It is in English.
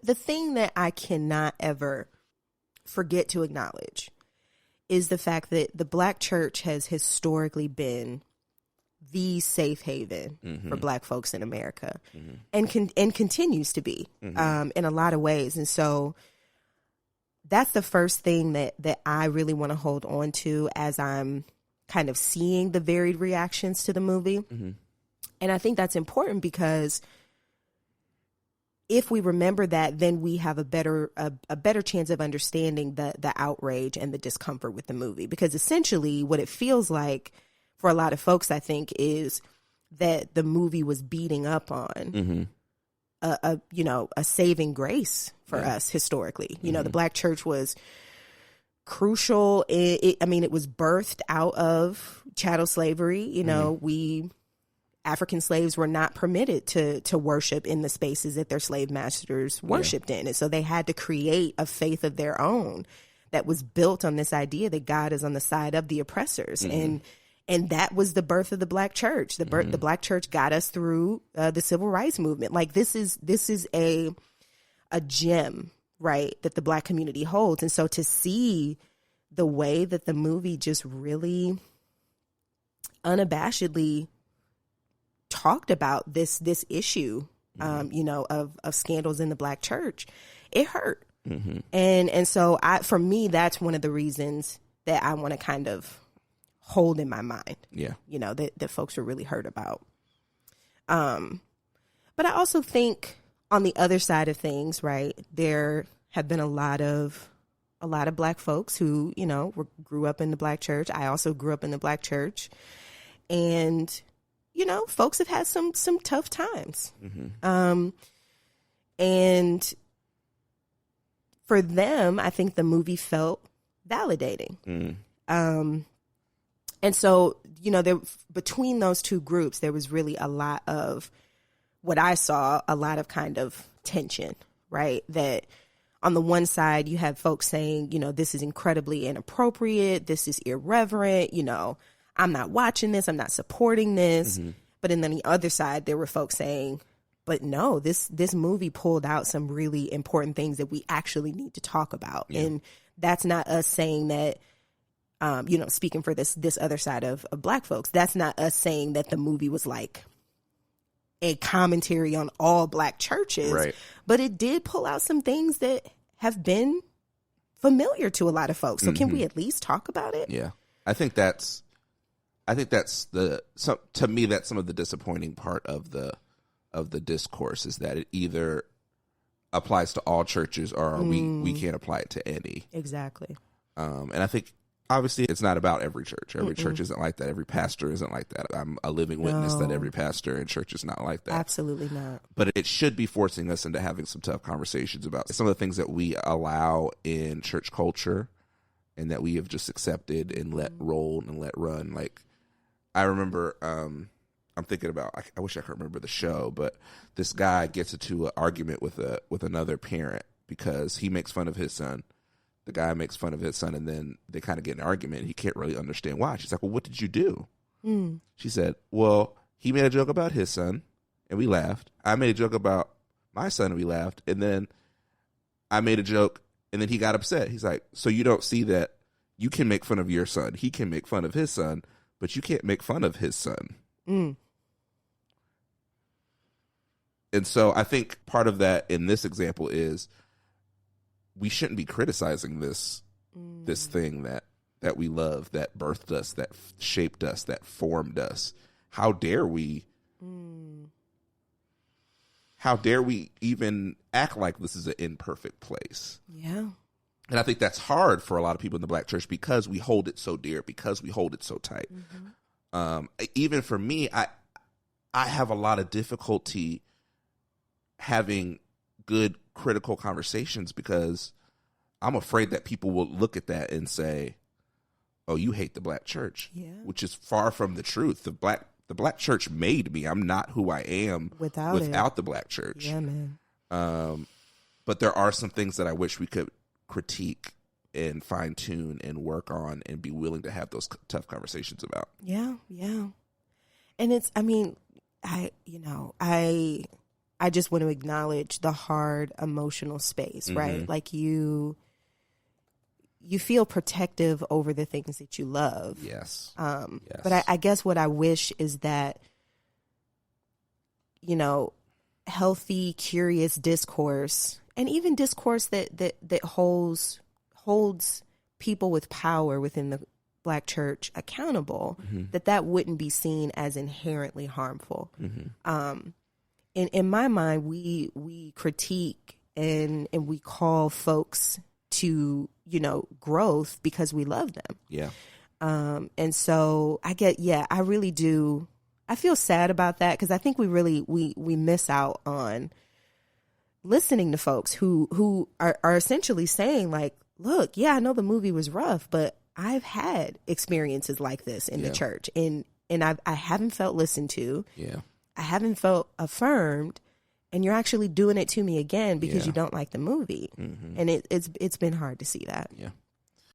The thing that I cannot ever forget to acknowledge is the fact that the Black church has historically been the safe haven for Black folks in America, and continues to be in a lot of ways. And so that's the first thing that I really want to hold on to as I'm kind of seeing the varied reactions to the movie. And I think that's important because if we remember that, then we have a better chance of understanding the outrage and the discomfort with the movie. Because essentially what it feels like for a lot of folks, I think, is that the movie was beating up on a saving grace for us historically. You know, the Black church was crucial. It was birthed out of chattel slavery. You know, African slaves were not permitted to worship in the spaces that their slave masters worshiped in. And so they had to create a faith of their own that was built on this idea that God is on the side of the oppressors. And that was the birth of the Black church. The Black church got us through the civil rights movement. Like this is a gem, right, that the Black community holds. And so to see the way that the movie just really unabashedly talked about this issue, of scandals in the Black church, it hurt. And so for me, that's one of the reasons that I want to kind of hold in my mind, that folks are really hurt about. But I also think on the other side of things, right, there have been a lot of Black folks who, grew up in the Black church. I also grew up in the Black church, and, folks have had some tough times. And for them, I think the movie felt validating. And so, between those two groups, there was really a lot of what I saw, a lot of kind of tension, right? That on the one side, you have folks saying, this is incredibly inappropriate. This is irreverent. I'm not watching this. I'm not supporting this. But then on the other side, there were folks saying, but no, this movie pulled out some really important things that we actually need to talk about. And that's not us saying that, speaking for this other side of Black folks, that's not us saying that the movie was like a commentary on all Black churches, right, but it did pull out some things that have been familiar to a lot of folks. So can we at least talk about it? Yeah. I think that's to me, that's some of the disappointing part of the discourse, is that it either applies to all churches or we can't apply it to any. Exactly. And I think obviously it's not about every church. Every church isn't like that. Every pastor isn't like that. I'm a living witness that every pastor and church is not like that. Absolutely not. But it should be forcing us into having some tough conversations about some of the things that we allow in church culture and that we have just accepted and let roll and let run. Like, I remember, I'm thinking about, I wish I could remember the show, but this guy gets into an argument with another parent because he makes fun of his son. The guy makes fun of his son, and then they kind of get in an argument. He can't really understand why. She's like, well, what did you do? She said, well, he made a joke about his son, and we laughed. I made a joke about my son, and we laughed. And then I made a joke, and then he got upset. He's like, so you don't see that you can make fun of your son. He can make fun of his son, but you can't make fun of his son. And so I think part of that in this example is we shouldn't be criticizing this thing that we love, that birthed us, that shaped us, that formed us. How dare we? How dare we even act like this is an imperfect place? Yeah. And I think that's hard for a lot of people in the Black church because we hold it so dear, because we hold it so tight. Even for me, I have a lot of difficulty having good critical conversations because I'm afraid that people will look at that and say, oh, you hate the Black church, which is far from the truth. The Black church made me. I'm not who I am without the Black church. Yeah, man. But there are some things that I wish we could critique and fine tune and work on and be willing to have those tough conversations about. Yeah. Yeah. And it's, I mean, I I just want to acknowledge the hard emotional space, right? Like you feel protective over the things that you love. Yes. Yes. But I guess what I wish is that, you know, healthy, curious discourse, and even discourse that holds people with power within the Black church accountable, that wouldn't be seen as inherently harmful. In my mind, we critique and we call folks to, you know, growth because we love them. Yeah. And so I really do. I feel sad about that because I think we miss out on listening to folks who are essentially saying like, look, yeah, I know the movie was rough, but I've had experiences like this in the church, and I haven't felt listened to. Yeah. I haven't felt affirmed, and you're actually doing it to me again because you don't like the movie. And it's been hard to see that. Yeah.